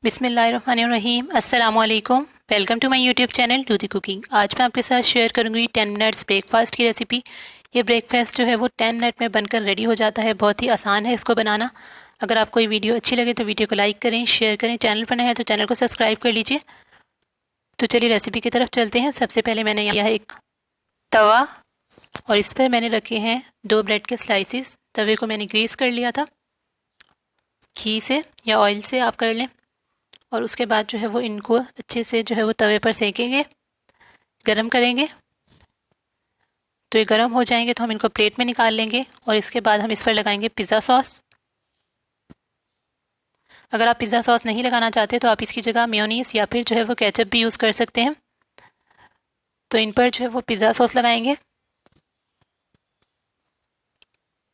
बिस्मिल्लाहिर्रहमानिर्रहीम। अस्सलाम वालेकुम। Welcome to my YouTube channel do the cooking. आज मैं आपके साथ शेयर करूंगी 10 मिनट्स ब्रेकफास्ट की रेसिपी। ये ब्रेकफास्ट जो है वो 10 मिनट में बनकर रेडी हो जाता है। बहुत ही आसान है इसको बनाना। अगर आपको ये वीडियो अच्छी लगे तो वीडियो को लाइक करें, शेयर करें। चैनल पर नए हैं तो चैनल को सब्सक्राइब कर लीजिए। तो चलिए रेसिपी की तरफ चलते हैं। सबसे पहले मैंने यहाँ एक तवा और इस पर मैंने रखे हैं 2 ब्रेड के स्लाइसिस। तवे को मैंने ग्रीस कर लिया था, घी से या ऑयल से आप कर लें। और उसके बाद जो है वो इनको अच्छे से जो है वो तवे पर सेकेंगे, गरम करेंगे। तो ये गरम हो जाएंगे तो हम इनको प्लेट में निकाल लेंगे और इसके बाद हम इस पर लगाएंगे पिज़्ज़ा सॉस। अगर आप पिज़्ज़ा सॉस नहीं लगाना चाहते तो आप इसकी जगह मेयोनीज या फिर जो है वो केचप भी यूज़ कर सकते हैं। तो इन पर जो है वो पिज़्ज़ा सॉस लगाएंगे।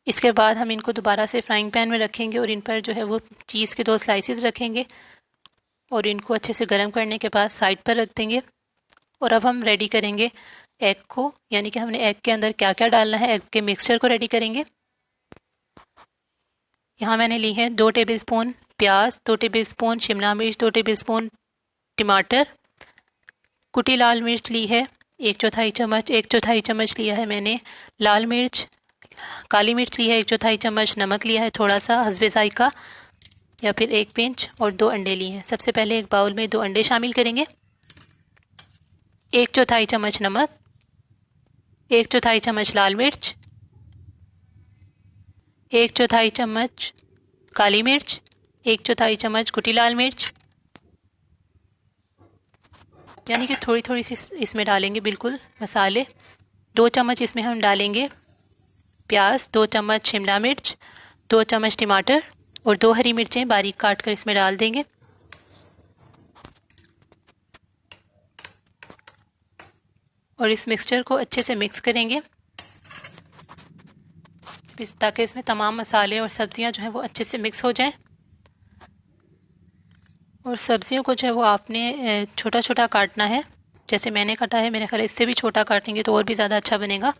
इसके बाद हम इनको दोबारा से फ्राइंग पैन में रखेंगे और इन पर जो है वो चीज़ के 2 स्लाइसिस रखेंगे और इनको अच्छे से गर्म करने के बाद साइड पर रख देंगे। और अब हम रेडी करेंगे एग को, यानी कि हमने एग के अंदर क्या क्या डालना है, एग के मिक्सचर को रेडी करेंगे। यहाँ मैंने ली है 2 टेबलस्पून प्याज, 2 टेबलस्पून शिमला मिर्च, 2 टेबलस्पून टमाटर, कुटी लाल मिर्च ली है 1/4 चम्मच, 1/4 चम्मच लिया है मैंने लाल मिर्च, काली मिर्च ली है 1/4 चम्मच, नमक लिया है थोड़ा सा हस्बे जायका या फिर 1 पिंच, और 2 अंडे लिए हैं। सबसे पहले एक बाउल में 2 अंडे शामिल करेंगे, 1/4 चम्मच नमक, 1/4 चम्मच लाल मिर्च, 1/4 चम्मच काली मिर्च, 1/4 चम्मच कुटी लाल मिर्च, यानी कि थोड़ी थोड़ी सी इसमें डालेंगे बिल्कुल मसाले। 2 चम्मच इसमें हम डालेंगे प्याज, 2 चम्मच शिमला मिर्च, 2 चम्मच टमाटर और 2 हरी मिर्चें बारीक काट कर इसमें डाल देंगे। और इस मिक्सचर को अच्छे से मिक्स करेंगे ताकि इसमें तमाम मसाले और सब्जियां जो है वो अच्छे से मिक्स हो जाएं। और सब्जियों को जो है वो आपने छोटा छोटा काटना है, जैसे मैंने काटा है। मेरे ख्याल इससे भी छोटा काटेंगे तो और भी ज़्यादा अच्छा बनेगा।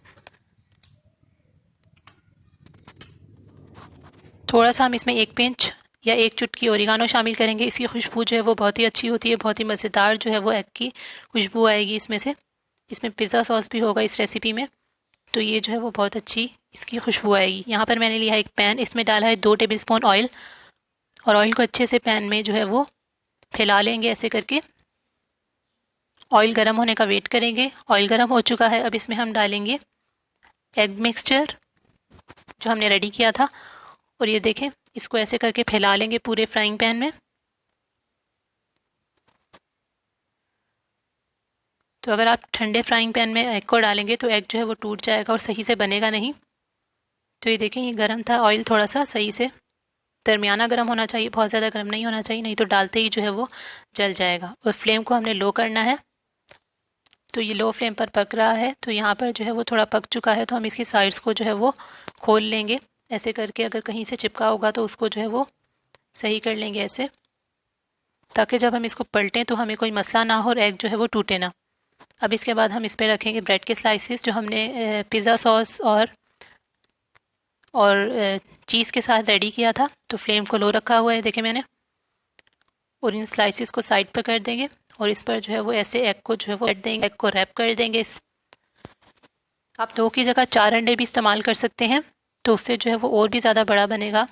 थोड़ा सा हम इसमें 1 पिंच या 1 चुटकी ओरिगानो शामिल करेंगे। इसकी खुशबू जो है वो बहुत ही अच्छी होती है, बहुत ही मज़ेदार जो है वो एग की खुशबू आएगी इसमें से। इसमें पिज़्ज़ा सॉस भी होगा इस रेसिपी में, तो ये जो है वो बहुत अच्छी इसकी खुशबू आएगी। यहाँ पर मैंने लिया है एक पैन, इसमें डाला है 2 टेबलस्पून ऑयल और ऑयल को अच्छे से पैन में जो है वो फैला लेंगे ऐसे करके। ऑयल गर्म होने का वेट करेंगे। ऑयल गर्म हो चुका है, अब इसमें हम डालेंगे एग मिक्सचर जो हमने रेडी किया था। और ये देखें, इसको ऐसे करके फैला लेंगे पूरे फ्राइंग पैन में। तो अगर आप ठंडे फ्राइंग पैन में एग को डालेंगे तो एग जो है वो टूट जाएगा और सही से बनेगा नहीं। तो ये देखें, ये गर्म था ऑयल, थोड़ा सा सही से दरमियाना गर्म होना चाहिए, बहुत ज़्यादा गर्म नहीं होना चाहिए, नहीं तो डालते ही जो है वो जल जाएगा। और फ्लेम को हमने लो करना है। तो ये लो फ्लेम पर पक रहा है। तो यहाँ पर जो है वो थोड़ा पक चुका है, तो हम इसकी साइड्स को जो है वो खोल लेंगे ऐसे करके। अगर कहीं से चिपका होगा तो उसको जो है वो सही कर लेंगे ऐसे, ताकि जब हम इसको पलटें तो हमें कोई मसला ना हो और एग जो है वो टूटे ना। अब इसके बाद हम इस पर रखेंगे ब्रेड के स्लाइसिस जो हमने पिज़्ज़ा सॉस और चीज़ के साथ रेडी किया था। तो फ्लेम को लो रखा हुआ है, देखें मैंने। और इन स्लाइसिस को साइड पर कर देंगे और इस पर जो है वो ऐसे एग को जो है वो रख देंगे, एग को रैप कर देंगे। आप 2 की जगह 4 अंडे भी इस्तेमाल कर सकते हैं, तो उससे जो है वो और भी ज़्यादा बड़ा बनेगा।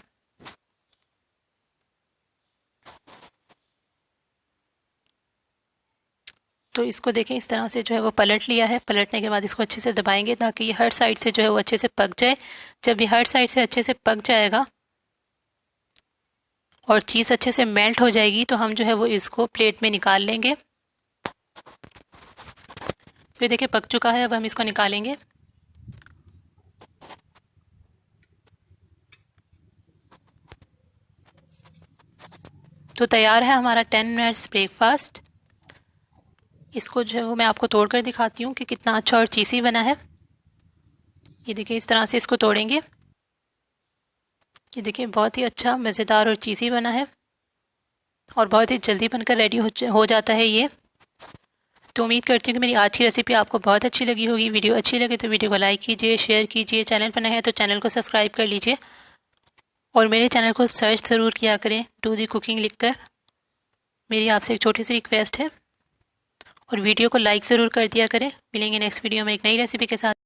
तो इसको देखें, इस तरह से जो है वो पलट लिया है। पलटने के बाद इसको अच्छे से दबाएंगे ताकि ये हर साइड से जो है वो अच्छे से पक जाए। जब ये हर साइड से अच्छे से पक जाएगा और चीज़ अच्छे से मेल्ट हो जाएगी तो हम जो है वो इसको प्लेट में निकाल लेंगे। तो ये देखिए पक चुका है, अब हम इसको निकालेंगे। तो तैयार है हमारा 10 मिनट्स ब्रेकफास्ट। इसको जो है वो मैं आपको तोड़कर दिखाती हूँ कि कितना अच्छा और चीज़ी बना है। ये देखिए, इस तरह से इसको तोड़ेंगे। ये देखिए, बहुत ही अच्छा मज़ेदार और चीज़ी बना है और बहुत ही जल्दी बनकर रेडी हो जाता है ये। तो उम्मीद करती हूँ कि मेरी आज की रेसिपी आपको बहुत अच्छी लगी होगी। वीडियो अच्छी लगे तो वीडियो को लाइक कीजिए, शेयर कीजिए। चैनल पर नए हैं तो चैनल को सब्सक्राइब कर लीजिए और मेरे चैनल को सर्च ज़रूर किया करें डू दी कुकिंग लिखकर। मेरी आपसे एक छोटी सी रिक्वेस्ट है और वीडियो को लाइक ज़रूर कर दिया करें। मिलेंगे नेक्स्ट वीडियो में एक नई रेसिपी के साथ।